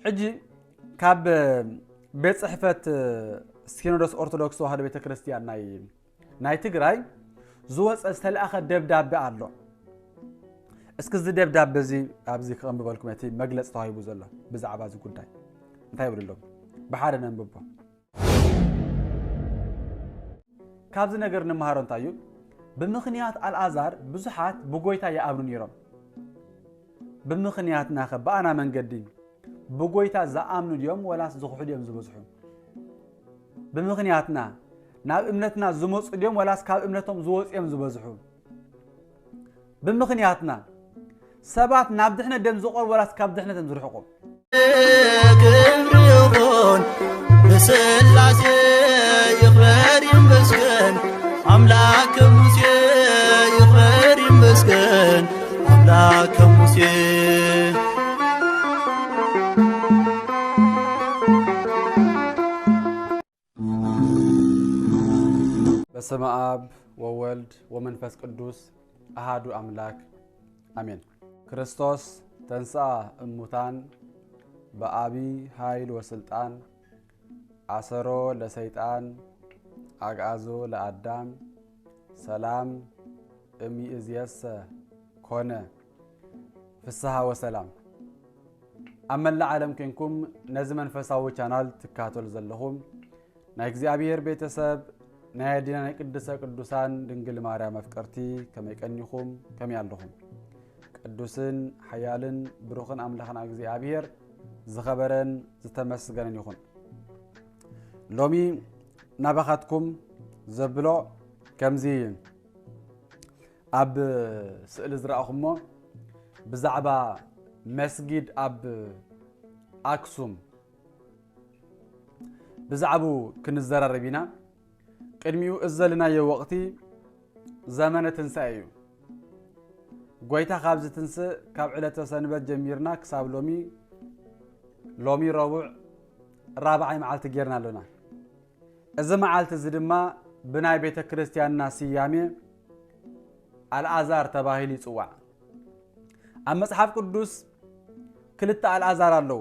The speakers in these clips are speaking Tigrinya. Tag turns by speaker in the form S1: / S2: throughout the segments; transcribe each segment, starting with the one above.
S1: حجي كاب بيت صحفة سينودوس أرثوذكس وهذا بيت كريستيان ناي تجراي زوج استلأخ دبداب الله اسكز دبداب بزي أبزي كم بقولكم يتي مجلس طاهي بوزلا بزعب هذا كل تاي انتهي بقول بحارنا نببه كابز نجر نمهارون تايو بمخنيات الأزار بزحات بقويتا يا أبن يرم بمخنيات ناخب بأنا من قديم بقويتا زامن اليوم ولا زخوح اليوم زبزحهم بمخنياتنا ناب ابنتنا زموس اليوم ولا سكاب ابنتهم زوس يوم زبزحهم بمخنياتنا سبات نابدحنا دم زقر ولا سكاب دحنا تنزرحكم
S2: كبريون بسلاسي يخبر يمسكن أملاك موسى يخبر يمسكن أملاك موسى
S1: بسم آب وولد ومنفس قدوس أحد أملاك آمين كريستوس تنسى الموتان بأبي هايل وسلطان عصرو لسيطان أغازو لأدام سلام أمي إزياس كونه فسها وسلام أما العالم كنكم نزمن فساوي channel تكاتل زلهم نايكزي أبير بيتسب نادينا نقدس قدوسان دنجل ماريام افكرتي كما يقنيكم كما يالهم قدوسن حيالن بروخن املاخن اغزيابير زخبرن زتمسغنن يكون لومي نبختكم زبلو كمزي اب سئل زراخمو بزعبا مسجد اب اكسوم بزعبو كنزرربينا قدميو ازلنا يوقتي زمانه تنسايو غويتا خابز تنس كاب علته سنبت جميرنا كساب لومي رابع معالت غيرنا لنا اذا معالت زدما بناي بيت كريستياننا سيامي الازار تباهيلي صواع ام مصحف قدوس كلتا الازار الله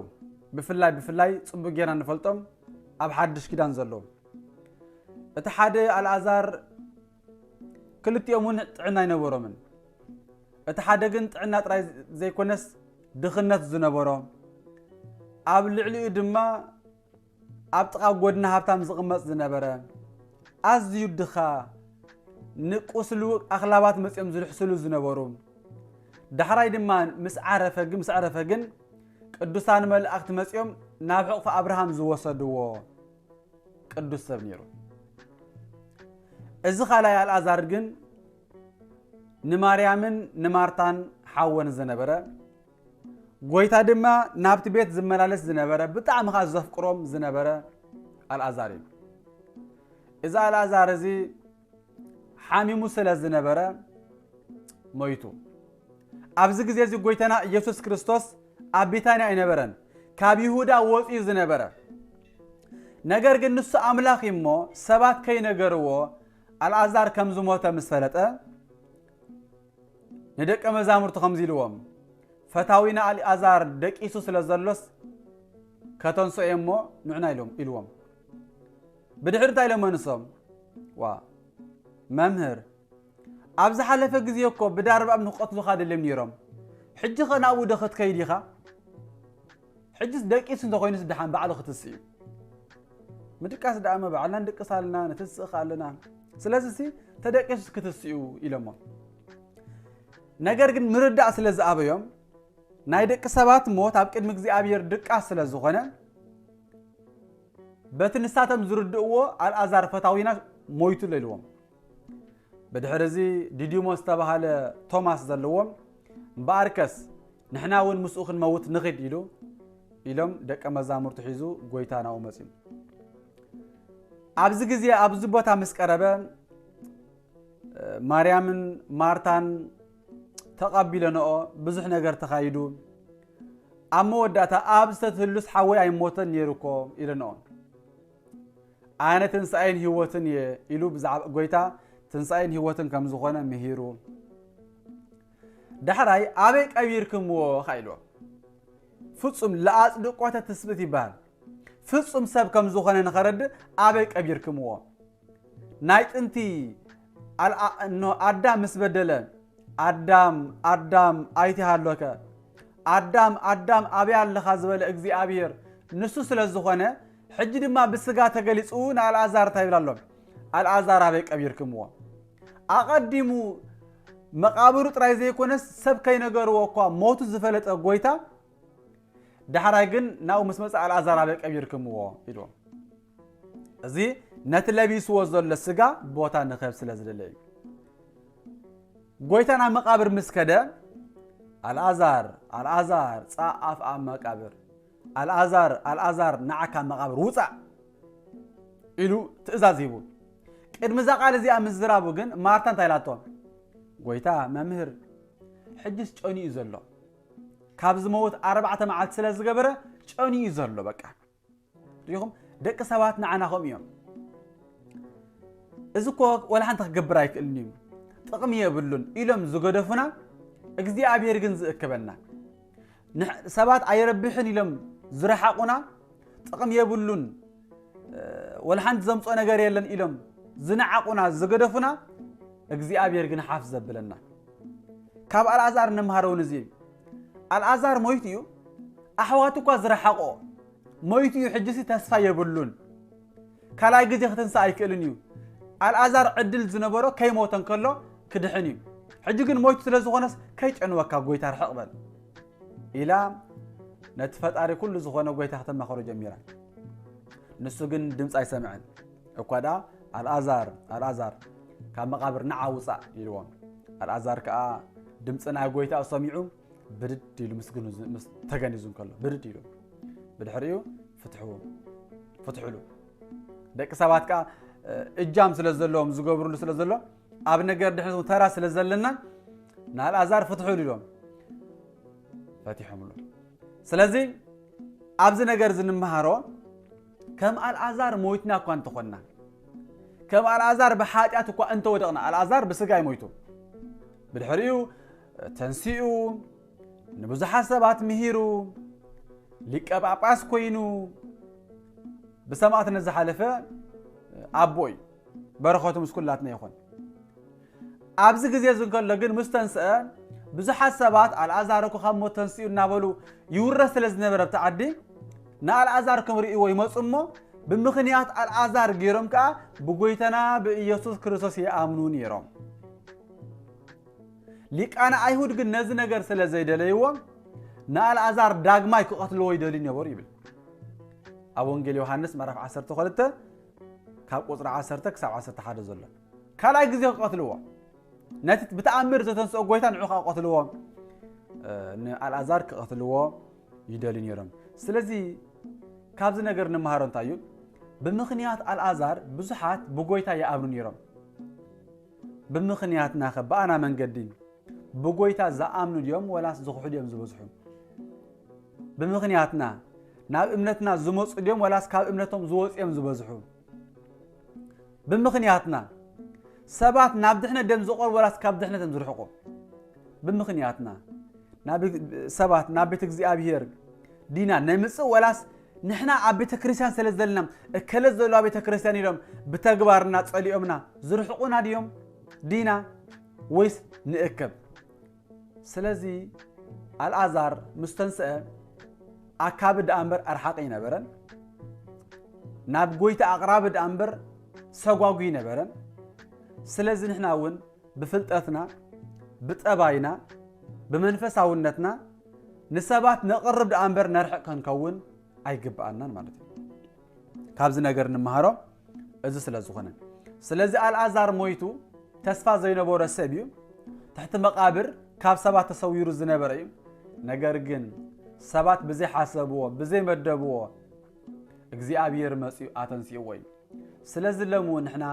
S1: بفلاي صبو غيرنا نفلطم اب حدش كيدان زلو اتحاد الازار كلتيومون طعنا ينبرمن اتحاد كن طعنا طراي زي كونس دخنت زنبرو اب لعلي دما اب طقا غودنا هابتام زقمص زنبره ازيو دخا نقسلو اخلاوات مصيم زلحسلو زنبرو دحراي دما مس عرفه كن قدوسان ملائكت مصيم ناب حقف ابراهام زوسدو قدوس سبنيرو إذا خلايا الأزار جن نماريامن نمارتان حاون زنبرة قويتا دما نابت بيت زملالس زنبرة بتاع مخازف قروم زنبرة الأزارين إذا الأزار زي حامي مسلا زنبرة مويتو أبزق زي قويتنا يسوع كريستوس أبيتاني أينبرن كاب يهودا وصي زنبرة نجر جن نص أملاخ يمو سبات كي نجروا الأزار كم زموته مسفلته ندك مزامر تخمزي لوم فتاوينا الأزار دك إيسوس لزلوس كتنسو يمو نعنا إلوم بدحر تايلو منصم ممهر أبز حلفة جزيوكو بدارب أبن قتلو خاد اللي منيرم حج خنا أبو دخت كيديخا حج دك إيسوس تخوينس دحان بعلو ختسيو مدكاس دعما بعلنا ندك سالنا نتسخ علنا سلازي تدقش كتسيو إلما نجر جن مردع سلاز أبيهم نايدك سبات موت أبكر مجزي أبير دك أسلاز زخنة بتنساتم زرد أوه على أزار فتاوينا مويتو للوم بدحرزي ديديو مستبه على توماس زلوم باركس نحنا وين مسؤخ الموت نغد إلهم دك مزامر تحيزو قويتانا ومسين أبز جزية أبز بوتا مسكربة مريم مارتان تقبلنا بزح نجار تخايدو أما وداتا أبز تثلث حوي أي موتن يركو إلنا أنا تنسأين هوتن إلو بزعب قويتا تنسأين هوتن كم زخنا مهيرو دحراي أبيك أبيركم وخايلو ፍጹም ለአጽድቆተ ትስብእት ይባል ፍጹም ሰብ ከም ዝኾነ ንኸረድ ኣበይ ቀቢርክምዎ ናይ ጥንቲ ኣዳም ምስ በደለ ኣዳም ኣይተሃለከ ኣዳም ኣበይ ኣለኻ ዝበለ እግዚአብሔር ንሱ ስለ ዝኾነ ሕጂ ድማ ብስጋ ተገሊጹ ንኣልዓዛር ታይብላሎም ኣልዓዛር ኣበይ ቀቢርክምዎ ኣቐዲሙ መቃብሩ ጥራይ ዘይኮነስ ሰብ ከይነገርዎ እኳ ሞቱ ዝፈለጠ ጎይታ ድሕራይ ግን ናው ምስ መጽ ኣልዓዛር ኣበይ ቀቢርክምዎ ኢልዎም እዚ ነቲ ለቢስዎ ዘሎ ስጋ ቦታ ንኸብ ስለ ዝደለ እዩ ጎይታ ናብ መቃብር ምስ ከደ ኣልዓዛር ጻኣፍ ኣብ መቃብር ኣልዓዛር ንዓካ መቃብር ውፃእ ኢሉ ትእዛዝ ሂቡ ቅድሚ ዛ ቃል እዚኣ ምስ ዝራቡ ግን ማርታ እንታይ ኢላቶም ጎይታ መምህር ሕጅስ ጨኒኡ ዘሎ ካብ ዝመውት 4 መዓልቲ ስለ ዝገበረ ጨኒኡ ዘሎ በቃ ሪኹም ደቂ ሰባት ንዓናኹም እዮም እዚ እኮ ወላ ሓንቲ ክገብር ኣይክእልን እዩ ጥቕሚ የብሉን ኢሎም ዝገደፉና እግዚአብሔር ግን ዝእክበና ሰባት ኣይረብሕን ኢሎም ዝረሓቁና ጥቕሚ የብሉን ወላ ሓንቲ ዘምጾ ነገር የለን ኢሎም ዝነዓቁና ዝገደፉና እግዚአብሔር ግን ሓፍ ዘብለና ካብ ኣልዓዛር ንምሃረውን እዚ ኣልዓዛር ሞይቱ እዩ ኣሕዋቱ እኳ ዝረሓቆ ሞይቱ እዩ ሕጅሲ ተስፋ የብሉን ካልኣይ ግዜ ክትንሳ ኣይክእልን እዩ ኣልዓዛር ዕድል ዝነበሮ ከይሞተን ከሎ ክድሕን እዩ ሕጂ ግን ሞይቱ ስለ ዝኾነስ ከይጨንወካ ጎይታ ርሕቕ በል ኢላ ነቲ ፈጣሪ ኩሉ ዝኾነ ጎይታ ከተመኸሮ ጀሚራ ንሱ ግን ድምፂ ኣይሰምዕን እኳ ዳ ኣልዓዛር ካብ መቃብር ንዓውፃእ ኢልዎም ኣልዓዛር ከዓ ድምፂ ናይ ጎይታ ሰሚዑ ብድድ ኢሉ ምስ ተገኒዙ ከሎ ብድድ ኢሉ ብድሕሪኡ ፍትሕሉ ደቂ ሰባት ከዓ እጃም ስለ ዘለዎም ዝገብሩሉ ስለ ዘሎ ኣብ ነገር ድሕነቱ ተራ ስለ ዘለና ንኣልዓዛር ፍትሕሉ ኢሎም ፈቲሖምሉ ስለዚ ኣብዚ ነገር ዝንመሃሮ ከም ኣልዓዛር ሞይትና እኳ እንተኾንና ከም ኣልዓዛር ብሓጢኣት እኳ እንተወደቕና ኣልዓዛር ብስጋ ይሞይቱ ብድሕሪኡ ተንሲኡ ንብዙሓት ሰባት ምሂሩ ሊቀ ጳጳስ ኮይኑ ብሰማዕትነት ዝሓለፈ ኣቦ እዩ በረኸቱ ምስ ኩላትና ይኹን ኣብዚ ግዜ ዝንከሎ ግን ምስ ተንስአ ብዙሓት ሰባት ኣልዓዛር እኮ ካብ ሞት ተንስኡ እናበሉ ይውረስ ስለ ዝነበረ ብቲ ዓዲ ንኣልዓዛር ክምርእይዎ ይመፁ እሞ ብምኽንያት ኣልዓዛር ገይሮም ከዓ ብጎይታና ብኢየሱስ ክርስቶስ ይኣምኑ ነይሮም ሊቃነ ኣይሁድ ግን ነዚ ነገር ስለ ዘይደለይዎም ንኣልዓዛር ዳግማይ ክቐትልዎ ይደልዩ ነበሩ ይብል ኣብ ወንጌል ዮሃንስ ምዕራፍ 12 ካብ ቁፅሪ 10 ክሳብ 11 ዘሎ ካልኣይ ግዜ ክቐትልዎ ነቲ ብተኣምር ዝተንስኦ ጎይታ ንዑ ክቐትልዎ ንኣልዓዛር ክቐትልዎ ይደልዩ ነይሮም ስለዚ ካብዚ ነገር ንምሃሮ እንታይ እዩ ብምኽንያት ኣልዓዛር ብዙሓት ብጎይታ ይኣምኑ ነይሮም ብምኽንያትና በኣና መንገዲ ብጎይታ ዝኣምኑ ድዮም ወላስ ዝኽሑ ድዮም ዝበዝሑ ብምኽንያትና ናብ እምነትና ዝመፁ ድዮም ወላስ ካብ እምነቶም ዝወፁ እዮም ዝበዝሑ ብምኽንያትና ሰባት ናብ ድሕነት ደም ዝቆርቡ ወላስ ካብ ድሕነቶም ዝርሕቁ ብምኽንያትና ሰባት ናብ ቤተ እግዚአብሔር ዲና ነምፅእ ወላስ ንሕና ኣብ ቤተ ክርስቲያን ስለ ዘለና እከለ ዘለዋ ቤተ ክርስቲያን ኢሎም ብተግባርና ጸሊኦምና ዝርሕቁና ድዮም ዲና ወይስ ንእከብ ስለዚ ኣልዓዛር ምስ ተንስአ ኣካብ ደኣምበር ኣርሓቂ ነበረን ናብ ጎይታ ኣቕራብ ደኣምበር ሰጓጉ ነበረን ስለዚ ንሕና እውን ብፍልጠትና ብጠባይና ብመንፈሳውነትና ንሰባት ነቕርብ ደኣምበር ነርሕቕ ክንከውን ኣይግባአናን ማለት እዩ ካብዚ ነገር ንምሃሮ እዚ ስለ ዝኾነ ስለዚ ኣልዓዛር ሞይቱ ተስፋ ዘይነበሮ ሰብ እዩ ትሕቲ መቃብር ካብ ሰባት ተሰዊሩ ዝነበረ እዩ ነገር ግን ሰባት ብዘይ ሓሰብዎ ብዘይ መደብዎ እግዚአብሔር መፅኡ ኣተንሲእዎ እዩ ስለዚ ለሙ ንሕና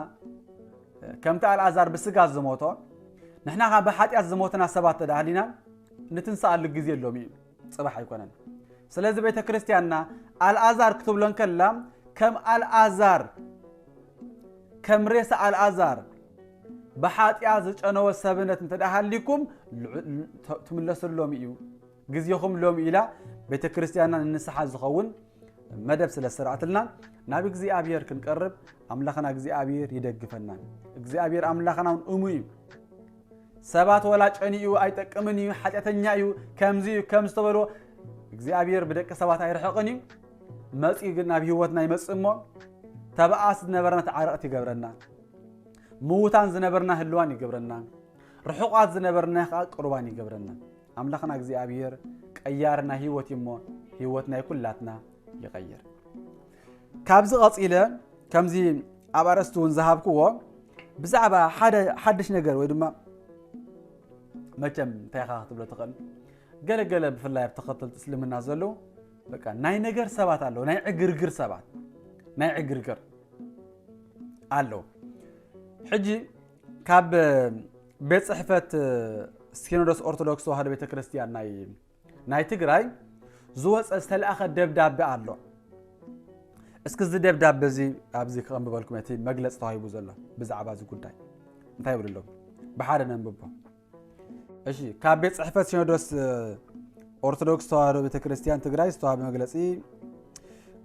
S1: ከምቲ ኣልዓዛር ብስጋ ዝሞቶ ንሕና ኻ ብሓጢኣት ዝሞትና ሰባት ተዳህሊና ንትንሳኣሉ ግዜ የሎም እዩ ጽባሕ ኣይኮነን ስለዚ ቤተ ክርስቲያንና ኣልዓዛር ክትብሎን ከላ ከም ኣልዓዛር ከም ሬሳ ኣልዓዛር بحاتيا زجنوا سبنة تدهالكم تملسوا لهم إيو جزيهم لهم إلى ቤተ ክርስቲያንና ንስሓ ዝኸውን መደብ ስለ ስርዓትልና ናብ እግዚአብሔር ክንቀርብ አምላኽና እግዚአብሔር ይደግፈና እግዚአብሔር አምላኽናውን እሙይ ሰባት ወላ ጨኒኡ አይጠቅምን እዩ ኃጢአተኛ እዩ ከምዚ ከምስተበሎ እግዚአብሔር በደቀ ሰባት አይርሕቅን እዩ መጽ ግን ናብ ህይወትና ይመጽሞ ተባአስ ዝነበርና ተዓረቅት ይገብረና ሙታን ዝነበርና ህልዋን ይገብረና ርሑቃት ዝነበርና ቁርባን ይገብረና አምላኽና እግዚአብሔር ቀያርና ህይወት ይሞ ህይወትና ይኩላትና ይቀየር ካብዚ ቀጺለ ከምዚ አባረስቱን ዘሃብኩዎ ብዛዕባ ሓድሽ ነገር ወይ ድማ መቸም ታይኻ ክትብሎ ትኽእል ገለገለ ብፍላይ ተኸተልቲ እስልምና ዘሎ በቃ ናይ ነገር ሰባት አለው ናይ ዕግርግር ሰባት ናይ ዕግርግር አለው ሕጂ ካብ ቤት ጽሕፈት ሲኖዶስ ኦርቶዶክስ ተዋህዶ ቤተክርስቲያን ናይ ትግራይ ዝወፀ ዝተለኣኸ ደብዳቤ ኣሎ እስኪ እዚ ደብዳቤ እዚ ኣብዚ ከንብበልኩም እቲ መግለጽ ተዋሂቡ ዘሎ ብዛዕባ እዚ ጉዳይ እንታይ ይብሉ ኣሎ ብሓደ ነንብቦ እሺ ካብ ቤት ጽሕፈት ሲኖዶስ ኦርቶዶክስ ተዋህዶ ቤተክርስቲያን ትግራይ ዝተዋሃበ መግለጺ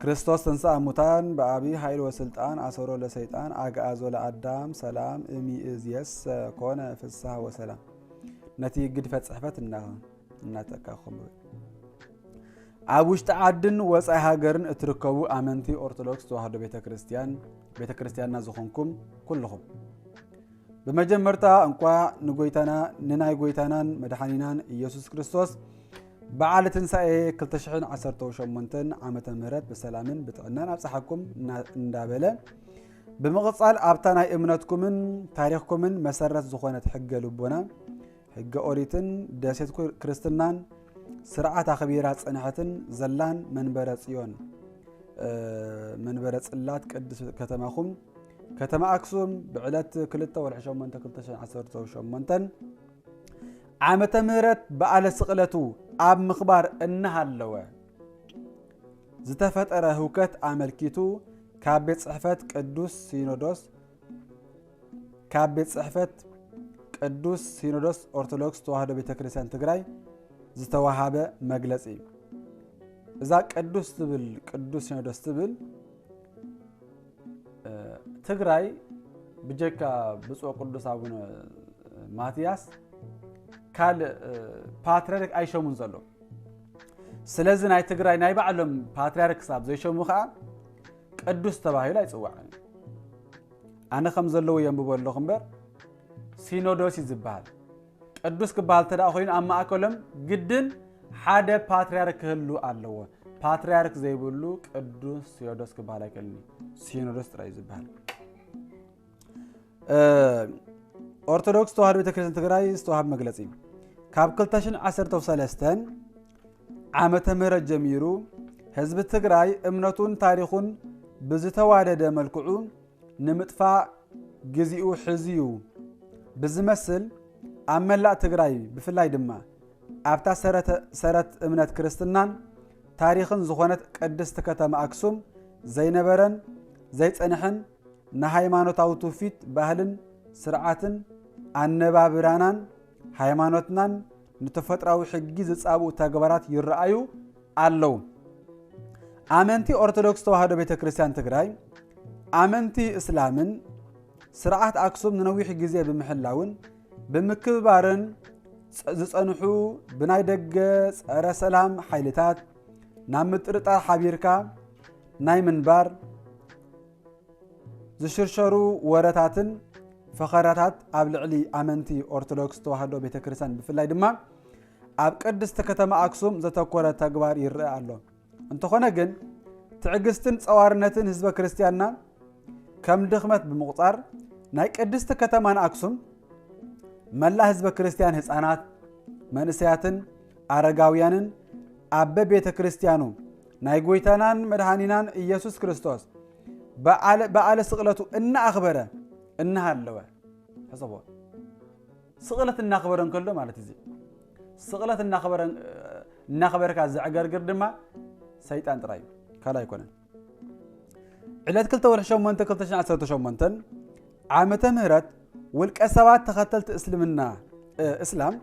S1: ክርስቶስ ተንሥአ እሙታን በአብይ ኃይል ወስልጣን አሰሮ ለሰይጣን አግዓዞ ለአዳም ሰላም እሚእዝየሰ ኮነ ፍስሐ ወሰላም ነቲ ግድፈት ጽሕፈት እናተካኸሙ ኣብ ውሽጢ ዓድን ወፃኢ ሃገርን እትርከቡ ኣመንቲ ኦርቶዶክስ ተዋህዶ ቤተክርስቲያንና ዝኾንኩም ኩልኹም በመጀመርታ እንኳ ንናይ ጎይታናን መድኃኒናን ኢየሱስ ክርስቶስ በዓለ ትንሣኤ 2018 ዓመተ ምህረት በሰላምን ብጥዕናን ኣብጽሓኩም እንዳበለ ብምቕጻል ኣብታ ናይ እምነትኩምን ታሪኽኩምን መሰረት ዝኾነት ሕገ ልቦና ሕገ ኦሪትን ደሴት ክርስትናን ስርዓት ኣኽቢራ ጽንሐትን ዘላን መንበረ ጽዮን መንበረ ጽላት ቅዱስ ከተማኹም ከተማ ኣክሱም ብዕለት 2/8/2018 ዓመተ ምህረት በዓለ ስቕለቱ ኣብ ምኽባር እናሃለወ ዝተፈጠረ ህውከት ኣመልኪቱ ካብ ቤት ጽሕፈት ቅዱስ ሲኖዶስ ኦርቶዶክስ ተዋህዶ ቤተክርስቲያን ትግራይ ዝተዋሃበ መግለጺ እዛ ቅዱስ ሲኖዶስ ትብል ትግራይ ብጀካ ብፁዕ ቅዱስ አቡነ ማትያስ ካል ፓትርያርክ አይሸሙን ዘሎ ስለዚህ ናይ ትግራይ ናይ ባዕሎም ፓትርያርክ ሳብ ዘይሸሙ ኸዓ ቅዱስ ተባሂሉ አይጽዋዕን ኣነ ከም ዘለዎ የንብቦ ኣለኹ እምበር ሲኖዶስ ይዝባል ቅዱስ ክባል ተዳ ኮይኑ ኣብ ማእከሎም ግድን ሓደ ፓትርያርክ ክህሉ ኣለዎ ፓትርያርክ ዘይብሉ ቅዱስ ሲኖዶስ ክባል አይከልኒ ሲኖዶስ ጥራይ ይዝባል ኦርቶዶክስ ተዋህዶ ቤተክርስቲያን ትግራይ ዝተዋሃበ መግለጺ ካብ 2013 ዓመተ ምህረት ጀሚሩ ህዝቢ ትግራይ እምነቱን ታሪኹን ብዝተዋደደ መልክዑ ንምጥፋእ ግዚኡ ሕዝዩ ብዝመስል ኣብ መላእ ትግራይ ብፍላይ ድማ ኣብታ ሰረት እምነት ክርስትናን ታሪኽን ዝኾነት ቅድስቲ ከተማ ኣክሱም ዘይነበረን ዘይጸንሐን ንሃይማኖታዊ ትውፊት ባህልን ስርዓትን ኣነባብራናን ሃይማኖትናን ንተፈጥራዊ ሕጊ ዝጻብኡ ተግባራት ይረአዩ ኣለው ኣመንቲ ኦርቶዶክስ ተዋህዶ ቤተክርስቲያን ትግራይ ኣመንቲ እስላምን ስርዓት ኣክሱም ንነዊሕ ግዜ ብምሕላውን ብምክብባርን ዝጸንሑ ብናይ ደገ ጸረ ሰላም ሓይልታት ናብ ምጥርጣር ሓቢርካ ናይ ምንባር ዝሽርሸሩ ወረታትን ፈኸራታት ኣብ ልዕሊ ኣመንቲ ኦርቶዶክስ ተዋህዶ ቤተክርስቲያን ብፍላይ ድማ ኣብ ቅድስቲ ከተማ ኣክሱም ዘተኮረ ተግባር ይረአ ኣሎ እንተኾነ ግን ትዕግስትን ጸዋርነትን ህዝበ ክርስቲያንና ከም ድኽመት ብምቁጻር ናይ ቅድስቲ ከተማን ኣክሱም መላ ህዝበ ክርስቲያን ህፃናት መንእሰያትን አረጋውያንን ኣብ ቤተ ክርስቲያኑ ናይ ጎይታናን መድኃኒናን ኢየሱስ ክርስቶስ በዓለ ስቕለቱ እናኣኽበረ እናሃለወ ሕሰቦ ስቕለት እናኽበረን ከሎ ማለት እዚ ስቕለት እናኽበረካ ዝዕገርግር ድማ ሰይጣን ጥራይ ካላ ይኮነን ዕለት 2/8/2018 ዓመተ ምህረት ውልቀ ሰባት ተኸተልቲ እስላም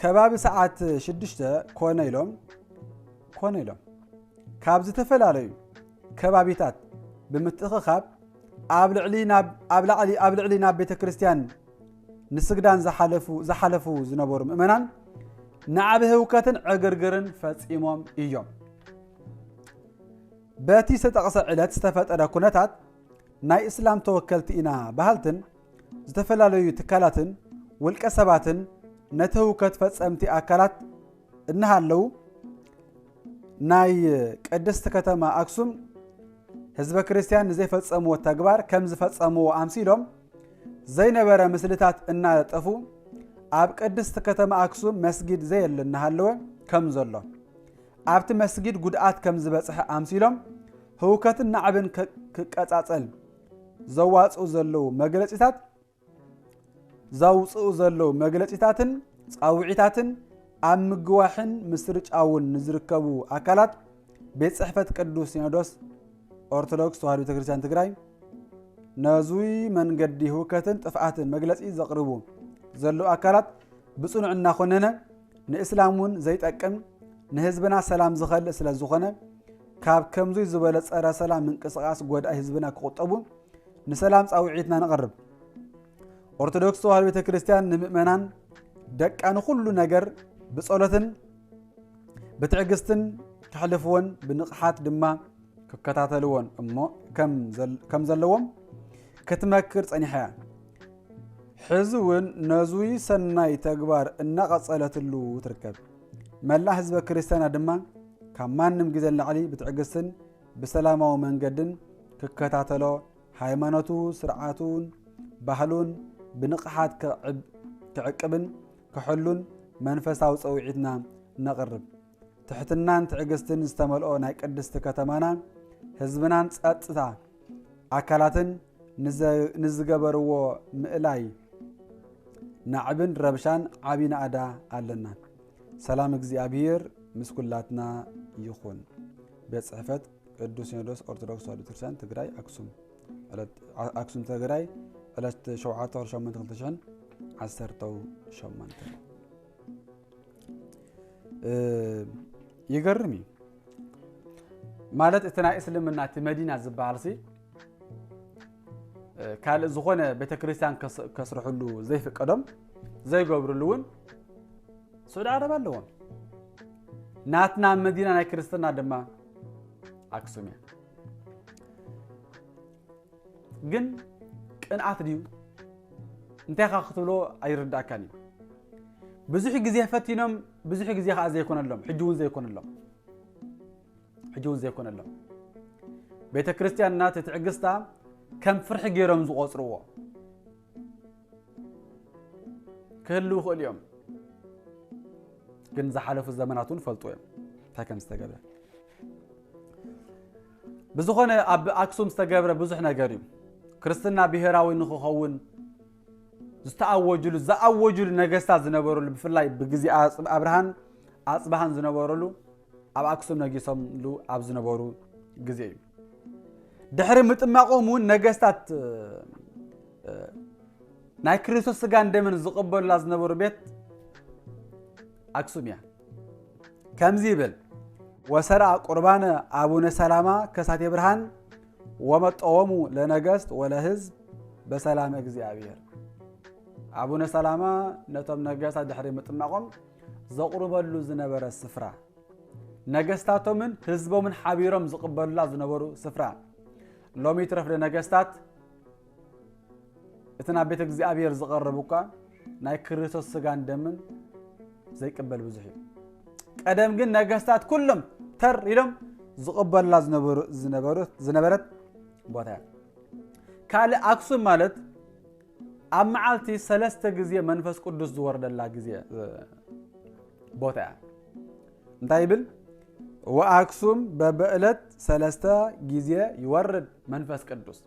S1: ከባቢ ሰዓት 6 ኮነ ኢሎም ካብ ዝተፈላለዩ ከባቢታት ብምትእኽኻብ ኣብ ልዕሊ ናብ ቤተ ክርስቲያን ንስግዳን ዝሓለፉ ዝነበሩ ምእመናን ንዓብ ህውከትን ዕግርግርን ፈጺሞም እዮም። በቲ ዝተጠቕሰ ዕለት ዝተፈጠረ ኩነታት ናይ እስላም ተወከልቲ ኢና ባህልትን ዝተፈላለዩ ትካላትን ውልቀ ሰባትን ነቲ ህውከት ፈጸምቲ ኣካላት እናሃለው ናይ ቅድስቲ ከተማ ኣክሱም ህዝበ ክርስቲያን ንዘይፈጸምዎ ተግባር ከም ዝፈጸምዎ ኣምሲሎም ዘይነበረ ምስልታት እናለጠፉ ኣብ ቅድስቲ ከተማ ኣክሱም መስጊድ ዘየለ እናሃለወ ከም ዘሎ ኣብቲ መስጊድ ጉድኣት ከም ዝበጽሐ ኣምሲሎም ህውከትን ናዕብን ክቀጻጸል ዘውፅኡ ዘለዉ መግለጺታትን ጻውዒታትን ኣብ ምግዋሕን ምስርጫውን ንዝርከቡ ኣካላት ቤት ጽሕፈት ቅዱስ ሲኖዶስ ኦርቶዶክስ ተዋህዶ ቤተክርስቲያን ትግራይ ነዙይ መንገዲ ህውከትን ጥፍኣትን መግለጺ ዘቕርቡ ዘለዉ ኣካላት ብጽኑዕ እናኾነነ ንእስላሙን ዘይጠቅም ንህዝብና ሰላም ዝኸልእ ስለ ዝኾነ ካብ ከምዙይ ዝበለ ጸረ ሰላም ምንቅስቓስ ጎዳኢ ህዝብና ክቁጠቡ ንሰላም ጻውዒትና ንቐርብ። ኦርቶዶክስ ተዋህዶ ቤተክርስቲያን ንምእመናን ደቃ ንኹሉ ነገር ብጸሎትን ብትዕግስትን ክሕልፍዎን ብንቕሓት ድማ ክከታተልዎን እሞ ከም ዘለዎም ክትመክር ጸኒሐ እያ። ሕዚ እውን ነዙይ ሰናይ ተግባር እናቐጸለትሉ ትርከብ። መላእ ህዝበ ክርስቲያና ድማ ካብ ማንም ግዜ ንላዕሊ ብትዕግስትን ብሰላማዊ መንገድን ክከታተሎ ሃይማኖቱ ስርዓቱን ባህሉን ብንቕሓት ክዕቅብን ክሕሉን መንፈሳዊ ጸውዒትና ነቕርብ። ትሕትናን ትዕግስትን ዝተመልኦ ናይ ቅድስቲ ከተማና ህዝብናን ጸጥታ ኣካላትን ንዝገበርዎ ምእላይ ናዕብን ረብሻን ዓቢይ ናኣዳ ኣለና። ሰላም እግዚአብሔር ምስ ኩላትና ይኹን። ቤት ጽሕፈት ቅዱስ ሲኖዶስ ኦርቶዶክስ ተዋህዶ ቤተክርስቲያን ትግራይ ኣክሱም ትግራይ ዕለት 7/8/2018 ይገርም እዩ ማለት እቲ ናይ እስልምና እቲ መዲና ዝበሃልሲ ካልእ ዝኾነ ቤተክርስቲያን ከስርሕሉ ዘይፍቀዶም ዘይገብርሉ እውን ስዑድ ዓረብ ኣለዎም። ናትና መዲና ናይ ክርስትና ድማ ኣክሱም እያ። ግን ቅንዓት ድዩ እንታይ ካ ክትብሎ ኣይርዳእካን እዩ። ብዙሕ ግዜ ፈቲኖም ብዙሕ ግዜ ከዓ ዘይኮነሎም ሕጂ እውን ዘይኮነሎም ቤተክርስቲያን ናት ትዕግስታ ከም ፍርሒ ገይሮም ዝቆጽርዎ ክህልው ይኽእሉ እዮም። ግን ዝሓለፉ ዘመናቱን ፈልጡ እዮም እንታይ ከም ዝተገብረ ብዝኾነ ኣብ ኣክሱም ዝተገብረ ብዙሕ ነገር እዩ። ክርስትና ብሄራዊ ንክኸውን ዝኣወጅሉ ነገስታት ዝነበሩሉ ብፍላይ ብግዜ ኣብርሃን ኣጽባሃን ዝነበሩሉ ኣብ ኣክሱም ነጊሶምሉ ኣብ ዝነበሩ ግዜ እዩ። ድሕሪ ምጥማቆም እውን ነገስታት ናይ ክርስቶስ ስጋን ደምን ዝቕበሉላ ዝነበሩ ቤት ኣክሱም እያ። ከምዚ ይብል ወሰርዐ ቁርባነ አቡነ ሰላማ ከሳቴ ብርሃን ወመጠወሙ ለነገስት ወለህዝብ በሰላም እግዚአብሔር። አቡነ ሰላማ ነቶም ነገስታት ድሕሪ ምጥማቆም ዘቕርበሉ ዝነበረ ስፍራ ነገስታቶምን ህዝቦምን ሓቢሮም ዝቕበሉላ ዝነበሩ ስፍራ ሎሚ ትረፍ ነገስታት እቲ ናብ ቤተ እግዚአብሔር ዝቐርቡካ ናይ ክርስቶስ ስጋን ደምን ዘይቅበል ብዙሕ እዩ። ቀደም ግን ነገስታት ኩሎም ተር ኢሎም ዝቕበሉላ ዝነበረት ቦታ እያ። ካልእ ኣክሱም ማለት ኣብ መዓልቲ 3 ግዜ መንፈስ ቅዱስ ዝወርደላ ግዜ ቦታ እያ። እንታይ ይብል ወአክሱም በበዕለት 3 ጊዜ ይወርድ መንፈስ ቅዱስ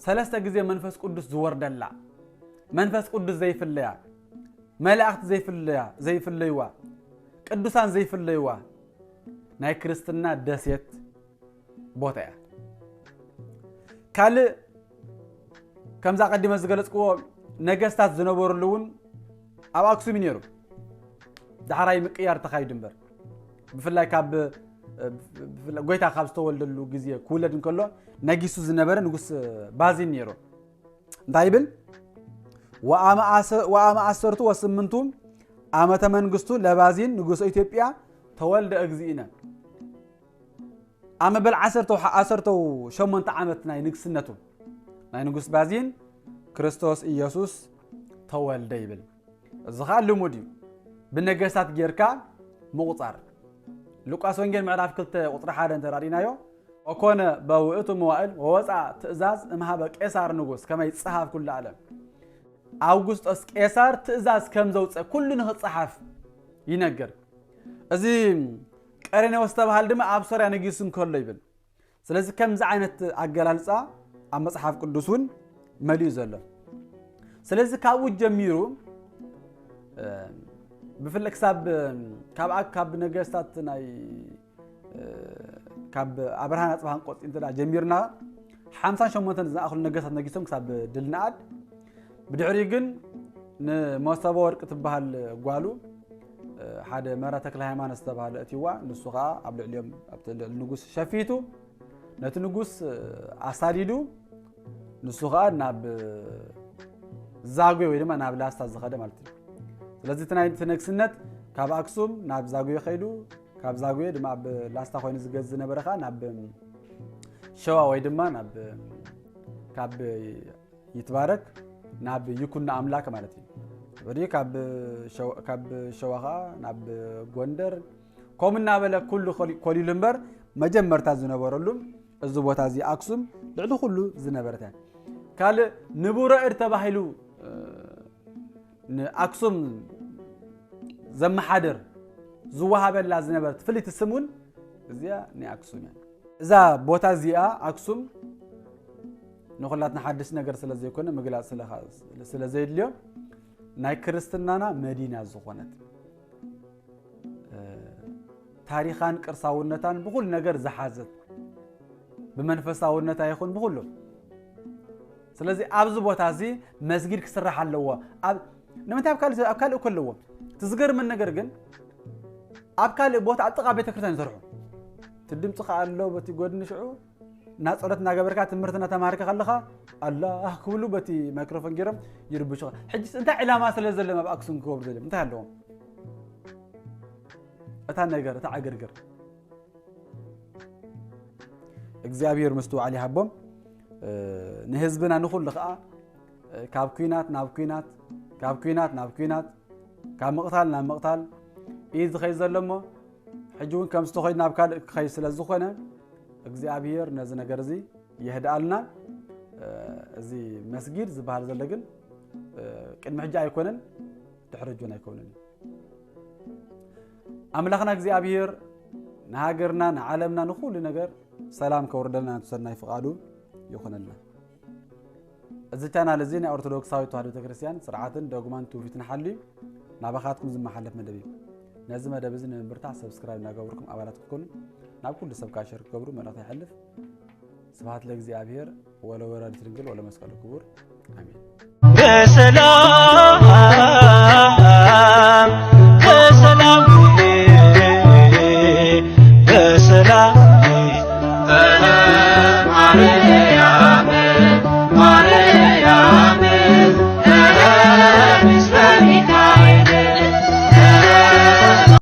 S1: 3 ጊዜ መንፈስ ቅዱስ ዝወርደላ መንፈስ ቅዱስ ዘይፍለያ መላእክት ዘይፍለይዋ ቅዱሳን ዘይፍለይዋ ናይ ክርስትና ደሴት ቦታ እያ። ካልእ ከምዛ ቀዲመ ዝገለጽክዎ ነገስታት ዝነበሩሉ እውን ኣብ ኣክሱም ነይሩ ዳሕራይ ምቅያር ተኻይዱ እምበር ብፍላይ ካብ ጎይታ ካብ ዝተወልደሉ ግዜ ክውለድ እንከሎ ነጊሱ ዝነበረ ንጉስ ባዚን ነይሩ እንታይ ይብል ወአመ 18 ዓመተ መንግስቱ ለባዚን ንጉስ ኢትዮጵያ ተወልደ እግዚእነ ኣመ በል 18 ዓመት ናይ ንግስነቱ ናይ ንጉስ ባዚን ክርስቶስ ኢየሱስ ተወልደ ይብል እዚ ኸ ልሙድ እዩ ብነገስታት ጌርካ ምቁፃር ሉቃስ ወንጌል ምዕራፍ 2 ቁጥሪ 1 እንተራዲናዮ ወኮነ በውእቱ መዋዕል ወወፃ ትእዛዝ እምሃበ ቄሳር ንጉስ ከመይ ይጽሐፍ ኩሉ ዓለም አውግስጦስ ቄሳር ትእዛዝ ከም ዘውፅእ ኩሉ ንኽጽሐፍ ይነገር እዚ ቀሬኔዎስ ተባሃል ድማ ኣብ ሶርያ ነጊሱ እንከሎ ይብል ስለዚ ከምዚ ዓይነት ኣገላልፃ ኣብ መጽሓፍ ቅዱስን መሊኡ ዘሎ ስለዚ ካብኡ ጀሚሩ ብፍላይ ካብ ነገስታት ናይ ካብ አብርሃን አጽባሃን ቆጥ እንተዳ ጀሚርና 58 ዝኣኽሉ ነገስታት ነጊሶም ክሳብ ድልናኣድ ብድሕሪ ግን ንመሰቦ ወርቅ ትበሃል ጓሉ ሓደ መራ ተክለ ሃይማኖት ዝተባሃለ እቲዋ ንሱ ኸኣ ኣብ ልዕሊኦም ኣብ ንጉስ ሸፊቱ ነቲ ንጉስ ኣሳዲዱ ንሱ ኸኣ ናብ ዛጉዌ ወይ ድማ ናብ ላስታ ዝኸደ ማለት እዩ ስለዚ እቲ ነግስነት ካብ ኣክሱም ናብ ዛጉዌ ኸይዱ ካብ ዛጉዌ ድማ ኣብ ላስታ ኮይኑ ዝገዝ ዝነበረ ኸኣ ናብ ሸዋ ወይ ድማ ናብ ካብ ይትባረክ ናብ ይኩና አምላክ ማለት እዩ ወዲ ካብ ሸዋ ኸኣ ናብ ጎንደር ከምና በለ ኩሉ ኮሊሉ እምበር መጀመርታ ዝነበረሉ እዚ ቦታ እዚ ኣክሱም ልዕሊ ኩሉ ዝነበረታ ካልእ ንቡረ እድ ተባሂሉ ንኣክሱም ዘመሓድር ዝወሃበላ ዝነበረት ፍልይቲ ስሙን እዚኣ ናይ ኣክሱም እያ እዛ ቦታ እዚኣ ኣክሱም ንኹላትና ሓድሽ ነገር ስለ ዘይኮነ ምግላፅ ስለ ዘይድልዮ ናይ ክርስትናና መዲና ዝኾነት ታሪኻን ቅርሳውነታን ብኩሉ ነገር ዝሓዘት ብመንፈሳውነታ ይኹን ብኩሉ ስለዚ ኣብዚ ቦታ እዚ መስጊድ ክስራሕ ኣለዎ ንምንታይ ኣብ ካልእ ከለዎ ትዝገርምን ነገር ግን ኣብ ካልእ ቦታ ኣብ ጥቓ ቤተክርስትያን ይሰርሑ ትድምፂ ኸ ኣሎ በቲ ጎድኒ ሽዑ ናፀሎት እናገበርካ ትምህርትና ተማሃርካ ከለኻ ኣላህ ክብሉ በቲ ማይክሮፎን ገይሮም ይርብሹ ሕጂ እንታይ ዕላማ ስለ ዘለም ኣብ ኣክሱም ክገብሩ ዘለም እንታይ ኣለዎም እታ ነገር እታ ዓገርገር እግዚአብሔር ምስቱ ዓሊ ሃቦም ንህዝብና ንኹሉ ኸኣ ካብ ኩናት ናብ ኩናት ካብ ኩናት ናብ ኩናት ካብ ምቕታል ናብ ምቕታል እዩ ዝኸይድ ዘሎ እሞ ሕጂ እውን ከም ዝተኸይድ ናብ ካልእ ክኸይድ ስለ ዝኾነ እግዚአብሔር ነዚ ነገር እዚ ይህድኣልና እዚ መስጊድ ዝበሃል ዘሎ ግን ቅድሚ ሕጂ ኣይኮነን ድሕሪ ሕጂ ኣይኮነን ኣምላኽና እግዚአብሔር ንሃገርና ንዓለምና ንኹሉ ነገር ሰላም ከውርደልና ንሰናይ ፍቃዱ ይኹነልና እዚ ቻናል እዚ ናይ ኦርቶዶክሳዊ ተዋህዶ ቤተክርስትያን ስርዓትን ዶግማን ትውፊትን ሓልዩ ናባኻትኩም ዝመሓለፍ መደብ እዩ ነዚ መደብ እዚ ንምብርታዕ ሰብስክራይብ እናገበርኩም ኣባላት ክትኮኑ ናብ ኩሉ ሰብ ካሸር ክገብሩ መልእኽቲ ይሓልፍ ስብሐት ለእግዚአብሔር ወለወላዲቱ ድንግል ወለመስቀሉ ክቡር አሜን።